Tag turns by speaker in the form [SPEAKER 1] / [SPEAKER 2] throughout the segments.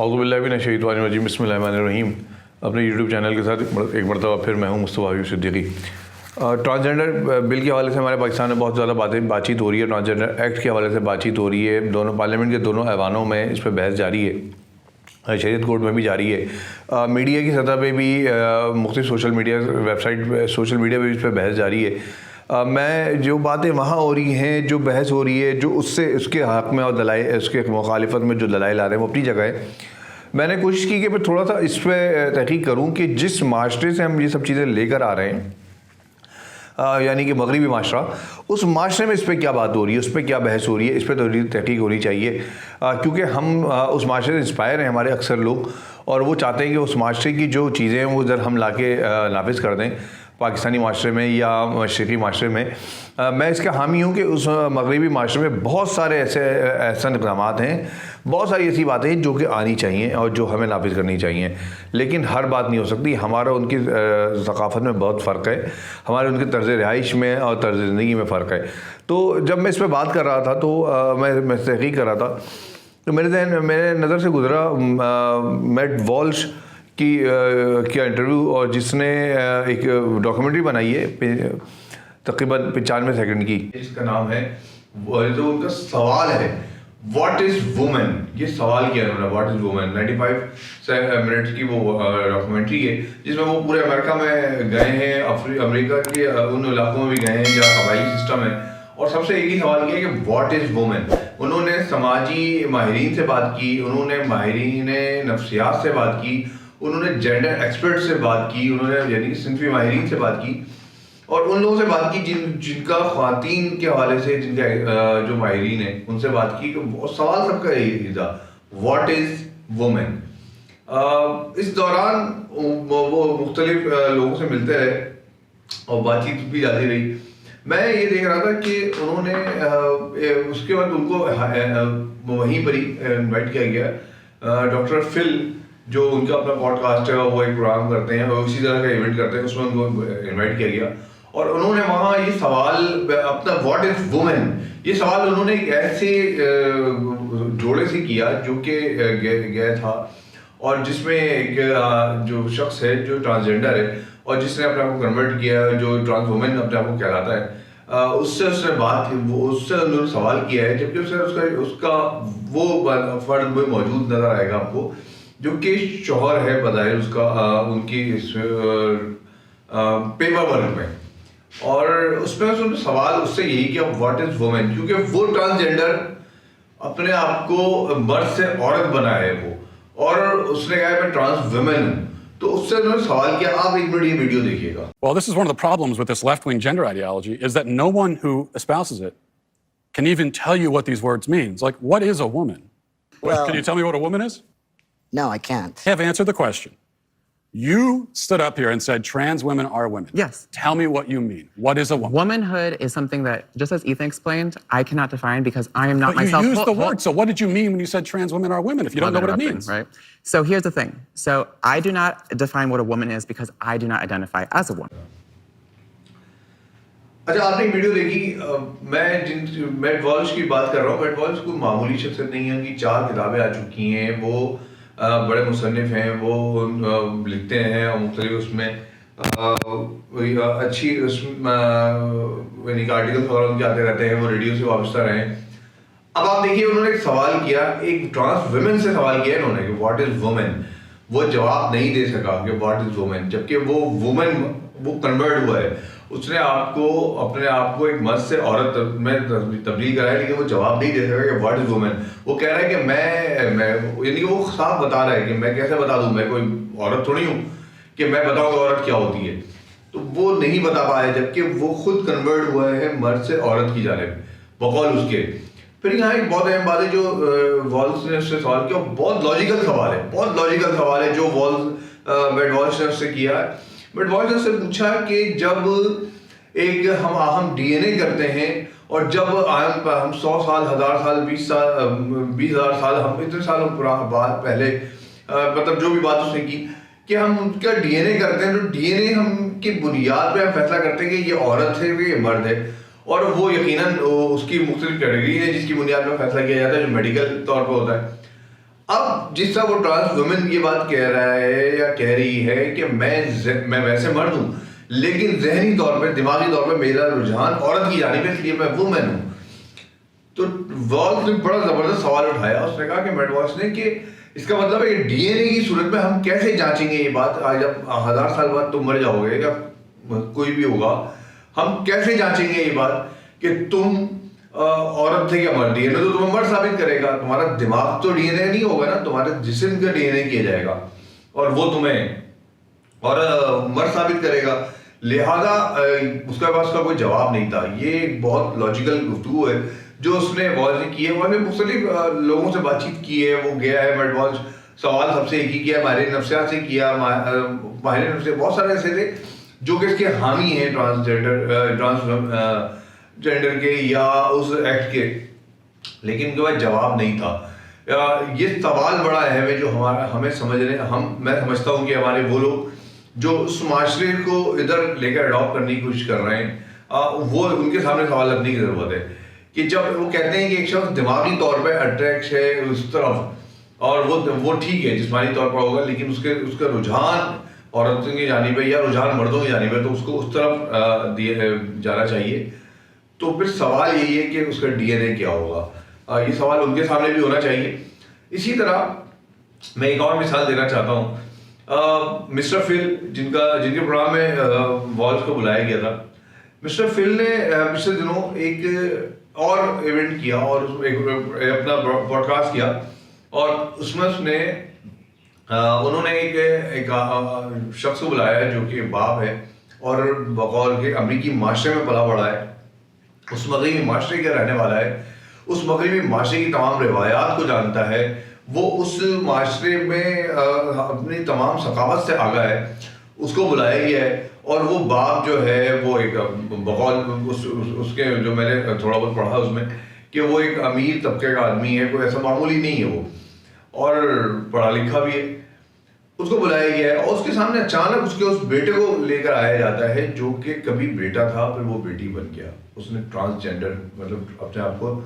[SPEAKER 1] اعوذ باللہ من الشیطان الرجیم، بسم اللہ الرحمن الرحیم۔ اپنے یوٹیوب چینل کے ساتھ ایک مرتبہ پھر میں ہوں مصطفیٰ حبیب صدیقی۔ ٹرانسجنڈر بل کے حوالے سے ہمارے پاکستان میں بہت زیادہ بات چیت ہو رہی ہے، ٹرانسجنڈر ایکٹ کے حوالے سے بات چیت ہو رہی ہے، دونوں پارلیمنٹ کے دونوں ایوانوں میں اس پہ بحث جاری ہے، شریعت کورٹ میں بھی جاری ہے، میڈیا کی سطح پہ بھی مختلف social media website social media پہ بھی اس پہ بحث جاری ہے۔ میں جو باتیں وہاں ہو رہی ہیں، جو بحث ہو رہی ہے، جو اس کے حق میں اور دلائل اس کے مخالفت میں جو دلائل آ رہے ہیں وہ اپنی جگہ ہے۔ میں نے کوشش کی کہ میں تھوڑا سا اس پہ تحقیق کروں کہ جس معاشرے سے ہم یہ سب چیزیں لے کر آ رہے ہیں، یعنی کہ مغربی معاشرہ، اس معاشرے میں اس پہ کیا بات ہو رہی ہے، اس پہ کیا بحث ہو رہی ہے، اس پہ تھوڑی تحقیق ہونی چاہیے، کیونکہ ہم اس معاشرے سے انسپائر ہیں، ہمارے اکثر لوگ، اور وہ چاہتے ہیں کہ اس معاشرے کی جو چیزیں ہیں وہ ادھر ہم لا کے نافذ کر دیں پاکستانی معاشرے میں یا مشرقی معاشرے میں۔ میں اس کا حامی ہوں کہ اس مغربی معاشرے میں بہت سارے ایسے اقدامات ہیں، بہت ساری ایسی باتیں ہیں جو کہ آنی چاہیے اور جو ہمیں نافذ کرنی چاہیے، لیکن ہر بات نہیں ہو سکتی۔ ہمارا ان کی ثقافت میں بہت فرق ہے، ہمارے ان کے طرز رہائش میں اور طرز زندگی میں فرق ہے۔ تو جب میں اس پہ بات کر رہا تھا تو میں تحقیق کر رہا تھا تو میرے نظر سے گزرا میٹ والش کیا انٹرویو، اور جس نے ایک ڈاکیومنٹری بنائی ہے تقریباً 95 سیکنڈ کی، اس کا نام ہے، جو ان کا سوال ہے واٹ از وومن، یہ سوال کیا انہوں نے، واٹ از وومن، 95 منٹ کی وہ ڈاکیومنٹری ہے جس میں وہ پورے امریکہ میں گئے ہیں، امریکہ کے ان علاقوں میں بھی گئے ہیں جہاں قبائلی سسٹم ہے، اور سب سے ایک ہی سوال کیا کہ واٹ از وومن۔ انہوں نے سماجی ماہرین سے بات کی، انہوں نے ماہرین نفسیات سے بات کی، انہوں نے جینڈر ایکسپرٹ سے بات کی، انہوں نے یعنی صنفی ماہرین سے بات کی، اور ان لوگوں سے بات کی جن کا خواتین کے حوالے سے جن کے جو ماہرین ہیں ان سے بات کی، کہ سوال سب کا یہی تھا واٹ از وومن۔ اس دوران وہ مختلف لوگوں سے ملتے رہے اور بات چیت بھی جاتی رہی۔ میں یہ دیکھ رہا تھا کہ انہوں نے اس کے بعد ان کو وہیں پر ہی انوائٹ کیا گیا، ڈاکٹر فل جو ان کا اپنا پوڈ کاسٹ ہے، وہ ایک پروگرام کرتے ہیں اور اسی طرح کا ایونٹ کرتے ہیں، اس میں ان کو انوائٹ کیا گیا، اور انہوں نے وہاں یہ سوال اپنا واٹ از وومن، یہ سوال انہوں نے ایک ایسے جوڑے سے کیا جو کہ گیا تھا، اور جس میں ایک جو شخص ہے جو ٹرانسجنڈر ہے اور جس نے اپنے آپ کو کنورٹ کیا ہے، جو ٹرانس وومن اپنے آپ کو کہلاتا ہے، اس نے بات اس سے انہوں نے سوال کیا ہے، جبکہ اس کا وہ فرد بھی موجود نظر آئے گا آپ کو جو کہ شوہر ہے بظاہر اس کا ان کی پیپر ورک میں، اور اس میں سوال اس سے یہی کیا واٹ از وومن، کیونکہ وہ ٹرانسجنڈر اپنے آپ کو مرد سے عورت بنا ہے وہ، اور اس نے کہا میں ٹرانس وومن ہوں، تو اس سے انہوں نے سوال کیا۔ آپ ایک منٹ یہ ویڈیو دیکھیے گا۔
[SPEAKER 2] Well, this is one of the problems with this left-wing gender ideology, is that no one who espouses it can even tell you what these words mean. Like, what is a woman?
[SPEAKER 3] Well,
[SPEAKER 2] can you tell me what a woman is?
[SPEAKER 3] No, I can't.
[SPEAKER 2] I have answered the question. You stood up here and said trans women are women.
[SPEAKER 4] Yes.
[SPEAKER 2] Tell me what you mean. What is a woman?
[SPEAKER 4] Womanhood is something that, just as Ethan explained, I cannot define because I am not
[SPEAKER 2] But
[SPEAKER 4] myself.
[SPEAKER 2] you used the word, so what did you mean when you said trans women are women if you don't know what it means?
[SPEAKER 4] Right? So here's the thing. So I do not define what a woman is because I do not identify as a woman.
[SPEAKER 1] اچھا، آپ نے ایک video دیکھی، میں meat والش کی بات کر رہا ہوں۔ میٹ والش کوئی معمولی شخصیت نہیں ہے، ان کی 4 کتابیں آ چکی ہیں، وہ بڑے مصنف ہیں، وہ لکھتے ہیں اور مختلف اس میں اچھی یعنی کہ آرٹیکل وغیرہ ان کے آتے رہتے ہیں، وہ ریڈیو سے وابستہ رہے ہیں۔ اب آپ دیکھیے انہوں نے ایک سوال کیا، ایک ٹرانس ویمن سے سوال کیا انہوں نے کہ واٹ از وومن، وہ جواب نہیں دے سکا کہ واٹ از وومن، جبکہ وہ وومن وہ کنورٹ ہوا ہے، اس نے اپنے آپ کو ایک مرد سے عورت میں تبدیل کرا ہے، لیکن وہ جواب نہیں دے سکا کہ واٹ از وومن۔ وہ کہہ رہا ہے کہ میں یعنی کہ وہ صاف بتا رہا ہے کہ میں کیسے بتا دوں، میں کوئی عورت تھوڑی ہوں کہ میں بتاؤں کہ عورت کیا ہوتی ہے، تو وہ نہیں بتا پایا، جبکہ وہ خود کنورٹ ہوا ہے مرد سے عورت کی جانب بقول اس کے۔ پھر یہاں ایک بہت اہم بات ہے جو والز نے اس سے سوال کیا، بہت لاجیکل سوال ہے، بہت لاجیکل سوال ہے جو میٹ والش نے اس سے کیا ہے۔ میٹ والش نے اس سے پوچھا کہ جب ایک ہم ڈی این اے کرتے ہیں، اور جب ہم 100 سال 1000 سال 20,000 سال ہم اتنے سال بعد پہلے مطلب جو بھی بات اس نے کی کہ ہم ان کا ڈی این اے کرتے ہیں، تو ڈی این اے ہم کی بنیاد پہ ہم فیصلہ کرتے ہیں کہ یہ عورت ہے کہ یہ مرد ہے، اور وہ یقیناً اس کی مختلف کیٹیگری ہے جس کی بنیاد پہ فیصلہ کیا جاتا ہے جو میڈیکل طور پہ ہوتا ہے۔ اب جس طرح وہ ٹرانس وومن یہ بات کہہ رہا ہے یا کہہ رہی ہے کہ میں ویسے مرد ہوں لیکن ذہنی طور پہ دماغی طور پہ میرا رجحان عورت کی جانب ہے اس لیے میں وومن ہوں. تو والز نے بڑا زبردست سوال اٹھایا. اس نے کہا کہ میڈ واش نے کہ اس کا مطلب ہے کہ ڈی این اے کی صورت میں ہم کیسے جانچیں گے یہ بات, آج جب 1000 سال بعد تم مر جاؤ گے یا کوئی بھی ہوگا, ہم کیسے جانچیں گے یہ بات کہ تم عورت تھے یا مرد. ڈی این اے تو تمہیں مرد ثابت کرے گا, تمہارا دماغ تو ڈی این اے نہیں ہوگا نا, تمہارے جسم کا ڈی این اے کیا جائے گا اور وہ تمہیں اور مرد ثابت کرے گا. لہذا اس کے پاس کا کوئی جواب نہیں تھا. یہ ایک بہت لاجیکل گفتگو ہے جو اس نے والز نے کی ہے. والز نے مختلف لوگوں سے بات چیت کی ہے, وہ گیا ہے میڈ والز, سوال سب سے ایک ہی کیا, ماہر نفسیات سے کیا, ماہر نفسیات بہت سارے ایسے تھے جو کہ اس کے حامی ہیں ٹرانسجنڈر کے یا اس ایکٹ کے, لیکن ان کے پاس جواب نہیں تھا. یہ سوال بڑا اہم ہے جو ہمیں سمجھنے میں سمجھتا ہوں کہ ہمارے وہ لوگ جو اس معاشرے کو ادھر لے کر اڈاپٹ کرنے کی کوشش کر رہے ہیں وہ ان کے سامنے سوال رکھنے کی ضرورت ہے کہ جب وہ کہتے ہیں کہ ایک شخص دماغی طور پہ اٹریکٹ ہے اس طرف اور وہ ٹھیک ہے جسمانی طور پر ہوگا لیکن اس کا رجحان عورتوں کی جانب ہے یا رجحان مردوں کی جانب ہے تو اس کو اس طرف جانا چاہیے. تو پھر سوال یہی ہے کہ اس کا ڈی این اے کیا ہوگا. یہ سوال ان کے سامنے بھی ہونا چاہیے. اسی طرح میں ایک اور مثال دینا چاہتا ہوں. مسٹر فل جن کے پروگرام میں والز کو بلایا گیا تھا, مسٹر فل نے پچھلے دنوں ایک اور ایونٹ کیا اور اپنا پوڈ کاسٹ کیا اور اس میں انہوں نے ایک شخص کو بلایا جو کہ باپ ہے اور بقول کے امریکی معاشرے میں پلا بڑھا ہے, اس مغربی معاشرے کا رہنے والا ہے, اس مغربی معاشرے کی تمام روایات کو جانتا ہے, وہ اس معاشرے میں اپنی تمام ثقافت سے آگاہ ہے, اس کو بلایا گیا ہے. اور وہ باپ جو ہے وہ ایک بقول اس کے جو میں نے تھوڑا بہت پڑھا اس میں کہ وہ ایک امیر طبقے کا آدمی ہے, کوئی ایسا معمولی نہیں ہے وہ, اور پڑھا لکھا بھی ہے. اس کو بلایا گیا ہے اور اس کے سامنے اچانک اس بیٹے کو لے کر آیا جاتا ہے جو کہ کبھی بیٹا تھا پھر وہ بیٹی بن گیا. اس نے ٹرانسجینڈر مطلب اپنے آپ کو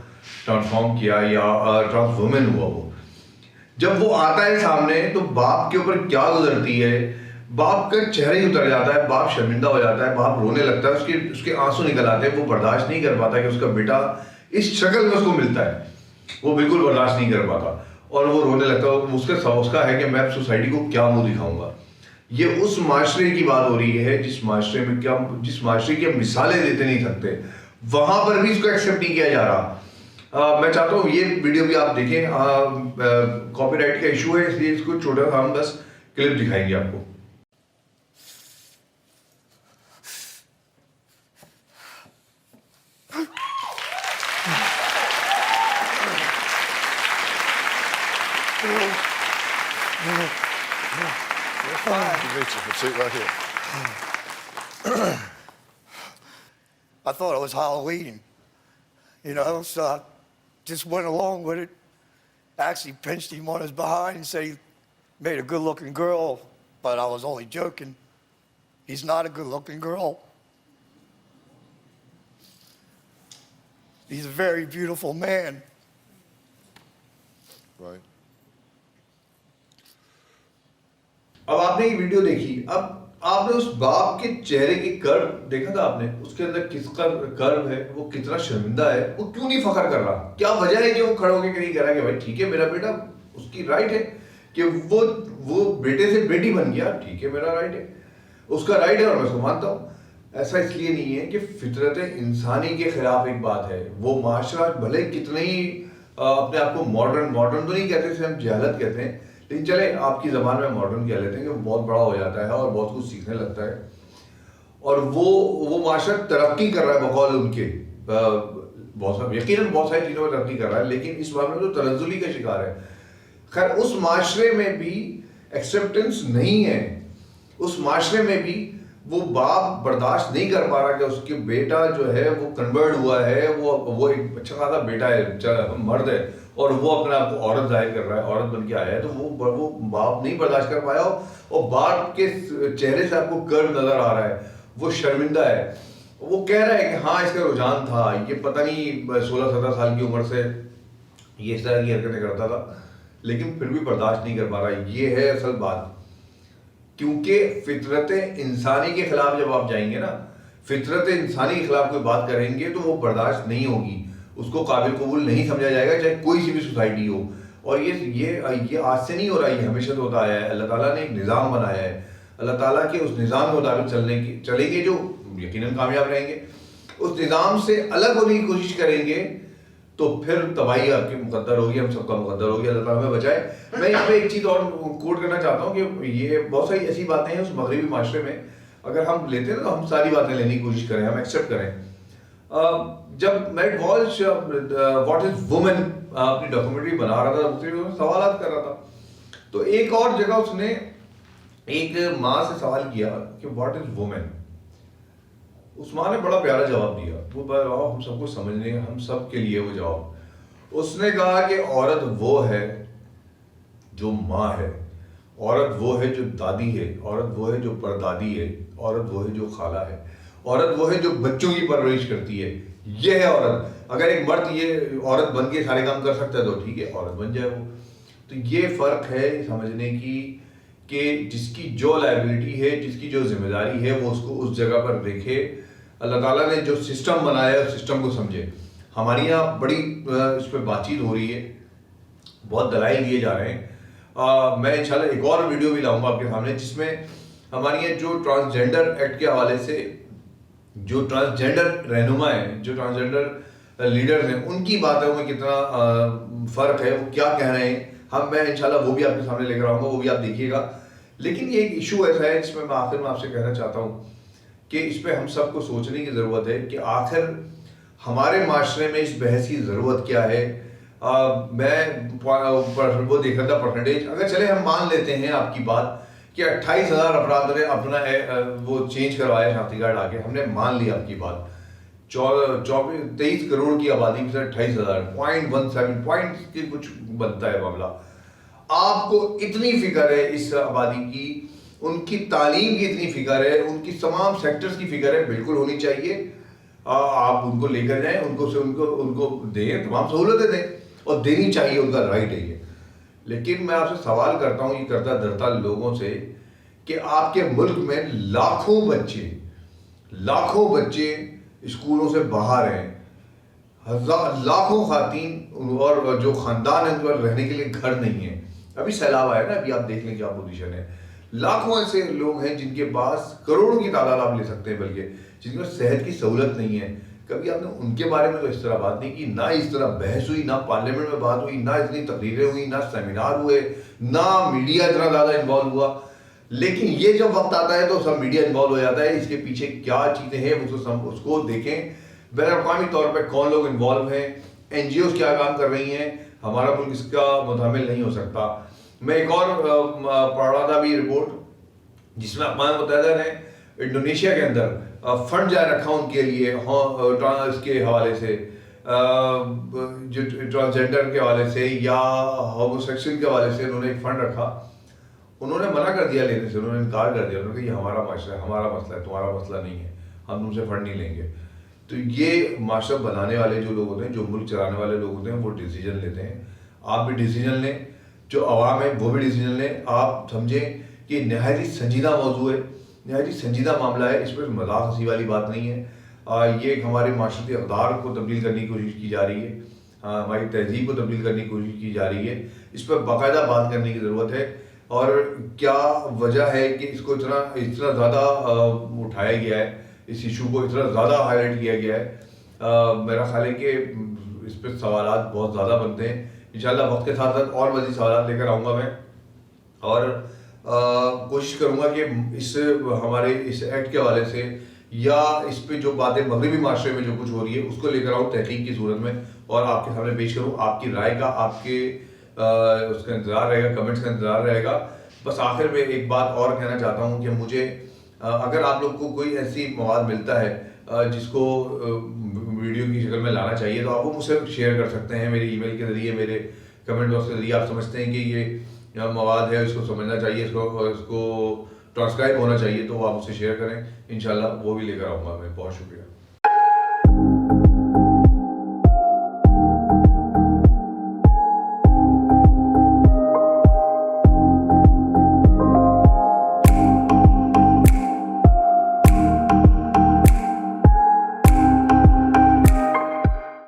[SPEAKER 1] ٹرانسفارم کیا یا ٹرانس وومن ہوا. وہ جب وہ آتا ہے سامنے تو باپ کے اوپر کیا گزرتی ہے, باپ کا چہرہ ہی اتر جاتا ہے, باپ شرمندہ ہو جاتا ہے, باپ رونے لگتا ہے, اس کے آنسو نکل آتے ہیں. وہ برداشت نہیں کر پاتا کہ اس کا بیٹا اس شکل میں اس کو ملتا ہے, وہ بالکل برداشت نہیں کر پاتا اور وہ رونے لگتا ہے. اس کا ہے کہ میں سوسائٹی کو کیا منہ دکھاؤں گا. یہ اس معاشرے کی بات ہو رہی ہے جس معاشرے کی ہم مثالیں دیتے نہیں سکتے, وہاں پر بھی اس کو ایکسیپٹ نہیں کیا جا رہا. میں چاہتا ہوں یہ ویڈیو بھی آپ دیکھیں, کاپی رائٹ کا ایشو ہے اس لیے اس کو چھوٹا سا ہم بس کلپ دکھائیں گے آپ کو.
[SPEAKER 5] I thought it was Halloween, so I just went along with it. Actually pinched him on his behind and said he made a good-looking girl, but I was only joking. He's not a good-looking girl. He's a very beautiful man.
[SPEAKER 6] Right.
[SPEAKER 1] اب آپ نے یہ video دیکھی, اب آپ نے اس باپ کے چہرے کی کرو دیکھا تھا, آپ نے اس کے اندر کس کا کرو ہے, وہ کتنا شرمندہ ہے, وہ کیوں نہیں فخر کر رہا, کیا وجہ ہے کہ وہ کھڑے ہو کے کہیں کہہ رہا ہے کہ بھائی ٹھیک ہے میرا بیٹا, اس کی رائٹ ہے کہ وہ بیٹے سے بیٹی بن گیا, ٹھیک ہے میرا رائٹ ہے, اس کا رائٹ ہے اور میں اس کو مانتا ہوں. ایسا اس لیے نہیں ہے کہ فطرت انسانی کے خلاف ایک بات ہے. وہ معاشرہ بھلے کتنے ہی اپنے آپ کو ماڈرن تو نہیں کہتے, اسے ہم جہالت کہتے ہیں, لیکن چلیں آپ کی زبان میں ماڈرن کہہ لیتے ہیں کہ وہ بہت بڑا ہو جاتا ہے اور بہت کچھ سیکھنے لگتا ہے, اور وہ معاشرہ ترقی کر رہا ہے بقول ان کے, یقیناً بہت ساری چیزوں میں ترقی کر رہا ہے, لیکن اس معاملے میں تو تنزلی کا شکار ہے. خیر اس معاشرے میں بھی ایکسیپٹنس نہیں ہے, اس معاشرے میں بھی وہ باپ برداشت نہیں کر پا رہا کہ اس کے بیٹا جو ہے وہ کنورٹ ہوا ہے, وہ ایک اچھا خاصا بیٹا ہے, مرد ہے, اور وہ اپنے آپ کو عورت ظاہر کر رہا ہے, عورت بن کے آیا ہے, تو وہ باپ نہیں برداشت کر پایا, اور باپ کے چہرے سے آپ کو کرو نظر آ رہا ہے, وہ شرمندہ ہے. وہ کہہ رہا ہے کہ ہاں اس کا رجحان تھا, یہ پتہ نہیں 16-17 سال کی عمر سے یہ اس طرح کی حرکتیں کرتا تھا, لیکن پھر بھی برداشت نہیں کر پا رہا. یہ ہے اصل بات, کیونکہ فطرت انسانی کے خلاف جب آپ جائیں گے نا, فطرت انسانی کے خلاف کوئی بات کریں گے تو وہ برداشت نہیں ہوگی, اس کو قابل قبول نہیں سمجھا جائے گا, چاہے کوئی سی بھی سوسائٹی ہو. اور یہ آج سے نہیں ہو رہا, یہ ہمیشہ سے ہوتا آیا ہے. اللہ تعالیٰ نے ایک نظام بنایا ہے, اللہ تعالیٰ کے اس نظام کے مطابق چلیں گے جو یقیناً کامیاب رہیں گے. اس نظام سے الگ ہونے کی کوشش کریں گے تو پھر تباہی آپ کی مقدر ہوگی, ہم سب کا مقدر ہوگی. اللہ تعالیٰ ہمیں بچائے. میں یہاں پہ ایک چیز اور کوٹ کرنا چاہتا ہوں کہ یہ بہت ساری ایسی باتیں ہیں اس مغربی معاشرے میں, اگر ہم لیتے ہیں تو ہم ساری باتیں لینے کی کوشش کریں, ہم ایکسیپٹ کریں. جب Matt Walsh what is woman اپنی ڈاکومنٹری بنا رہا تھا, مختلف سوالات کر رہا تھا, تو ایک اور جگہ اس نے ایک ماں سے سوال کیا کہ واٹ از وومن. اس ماں نے بڑا پیارا جواب دیا, وہ ہم سب کو سمجھنے, ہم سب کے لیے وہ جواب. اس نے کہا کہ عورت وہ ہے جو ماں ہے, عورت وہ ہے جو دادی ہے, عورت وہ ہے جو پردادی ہے, عورت وہ ہے جو خالہ ہے, عورت وہ ہے جو بچوں کی پرورش کرتی ہے. یہ ہے عورت. اگر ایک مرد یہ عورت بن کے سارے کام کر سکتا ہے تو ٹھیک ہے, عورت بن جائے وہ. تو یہ فرق ہے سمجھنے کی کہ جس کی جو لائبلٹی ہے, جس کی جو ذمہ داری ہے, وہ اس کو اس جگہ پر دیکھے. اللہ تعالیٰ نے جو سسٹم بنایا ہے اس سسٹم کو سمجھے. ہمارے یہاں بڑی اس پہ بات چیت ہو رہی ہے, بہت دلائل دیے جا رہے ہیں. میں انشاءاللہ ایک اور ویڈیو بھی لاؤں گا آپ کے سامنے جس میں ہمارے یہاں جو ٹرانسجینڈر ایکٹ کے حوالے سے جو ٹرانسجینڈر رہنما ہیں, جو ٹرانسجینڈر لیڈرز ہیں, ان کی باتوں میں کتنا فرق ہے, وہ کیا کہہ رہے ہیں. میں انشاءاللہ وہ بھی آپ کے سامنے لے کر آؤں گا, وہ بھی آپ دیکھیے گا. لیکن یہ ایک ایشو ایسا ہے جس میں آخر میں آپ سے کہنا چاہتا ہوں کہ اس پہ ہم سب کو سوچنے کی ضرورت ہے کہ آخر ہمارے معاشرے میں اس بحث کی ضرورت کیا ہے. میں وہ دیکھ رہا تھا پرسنٹیج, اگر چلے ہم مان لیتے ہیں آپ کی بات کہ 28,000 افراد نے اپنا وہ چینج کروایا شناختی کارڈ آ کے, ہم نے مان لی آپ کی بات. 23 کروڑ کی آبادی میں سے 28,000 0.17 پوائنٹ کی کچھ بنتا ہے معاملہ. آپ کو اتنی فکر ہے اس آبادی کی, ان کی تعلیم کی اتنی فکر ہے, ان کی تمام سیکٹرز کی فکر ہے, بالکل ہونی چاہیے. آپ ان کو لے کر جائیں, ان کو دیں, تمام سہولتیں دیں, اور دینی چاہیے, ان کا رائٹ ہے یہ. لیکن میں آپ سے سوال کرتا ہوں یہ کرتا دھرتا لوگوں سے کہ آپ کے ملک میں لاکھوں بچے اسکولوں سے باہر ہیں, لاکھوں خواتین اور جو خاندان ہیں ان پر رہنے کے لیے گھر نہیں ہیں. ابھی سیلاب آیا نا, ابھی آپ دیکھ لیں کیا پوزیشن ہے. لاکھوں ایسے لوگ ہیں جن کے پاس کروڑوں کی تعداد آپ لے سکتے ہیں, بلکہ جن کے پاس صحت کی سہولت نہیں ہے. کبھی آپ نے ان کے بارے میں تو اس طرح بات نہیں کی, نہ اس طرح بحث ہوئی, نہ پارلیمنٹ میں بات ہوئی, نہ اتنی تقریریں ہوئی, نہ سیمینار ہوئے, نہ میڈیا اتنا زیادہ انوالو ہوا. لیکن یہ جب وقت آتا ہے تو سب میڈیا انوالو ہو جاتا ہے. اس کے پیچھے کیا چیزیں ہیں اس کو دیکھیں, بین الاقوامی طور پہ کون لوگ انوالو ہیں, این جی اوز کیا کام کر رہی ہیں. ہمارا ملک اس کا متحمل نہیں ہو سکتا. میں ایک اور پڑھ رہا تھا ابھی رپورٹ جس میں اقوام متحدہ نے انڈونیشیا کے اندر فنڈ جاری رکھا ان کے لیے اس کے حوالے سے, جو ٹرانسجینڈر کے حوالے سے یا ہومو سیکسول کے حوالے سے انہوں نے ایک فنڈ رکھا. انہوں نے منع کر دیا لینے سے, انہوں نے انکار کر دیا. انہوں نے کہا یہ ہمارا معاشرہ ہے, ہمارا مسئلہ ہے, تمہارا مسئلہ نہیں ہے, ہم تم سے فنڈ نہیں لیں گے. تو یہ معاشرہ بنانے والے جو لوگ ہوتے ہیں, جو ملک چلانے والے لوگ ہوتے ہیں, وہ ڈیسیجن لیتے ہیں. آپ بھی ڈیسیجن لیں, جو عوام ہے وہ بھی ڈیسیجن لیں. آپ سمجھیں کہ نہایت ہی سنجیدہ موضوع ہے, نہایت ہی سنجیدہ معاملہ ہے, اس پر مذاق ہنسی والی بات نہیں ہے. یہ ایک ہمارے معاشرتی اقدار کو تبدیل کرنے کی کوشش کی جا رہی ہے, ہماری تہذیب کو تبدیل کرنے کی کوشش کی جا رہی ہے. اس پر باقاعدہ بات کرنے کی ضرورت ہے. اور کیا وجہ ہے کہ اس کو اتنا زیادہ اٹھایا گیا ہے, اس ایشو کو اتنا زیادہ ہائی لائٹ کیا گیا ہے. میرا خیال ہے کہ اس پہ سوالات بہت زیادہ بنتے ہیں. انشاءاللہ وقت کے ساتھ ساتھ اور مزید سوالات لے کر آؤں گا میں, اور کوشش کروں گا کہ ہمارے اس ایکٹ کے حوالے سے یا اس پہ جو باتیں مغربی معاشرے میں جو کچھ ہو رہی ہے اس کو لے کر آؤں تحقیق کی صورت میں, اور آپ کے سامنے پیش کروں. آپ کی رائے کا, آپ کے اس کا انتظار رہے گا, کمنٹس کا انتظار رہے گا. بس آخر میں ایک بات اور کہنا چاہتا ہوں کہ مجھے اگر آپ لوگ کو کوئی ایسی مواد ملتا ہے جس کو ویڈیو کی شکل میں لانا چاہیے تو آپ وہ مجھ سے شیئر کر سکتے ہیں میرے ای میل کے ذریعے, میرے کمنٹ باکس کے ذریعے. آپ سمجھتے ہیں کہ یہ مواد ہے, اس کو سمجھنا چاہیے, اس کو ٹرانسکرائب ہونا چاہیے, تو وہ آپ مجھ سے شیئر کریں. انشاءاللہ وہ بھی لے کر آؤں گا میں. بہت شکریہ.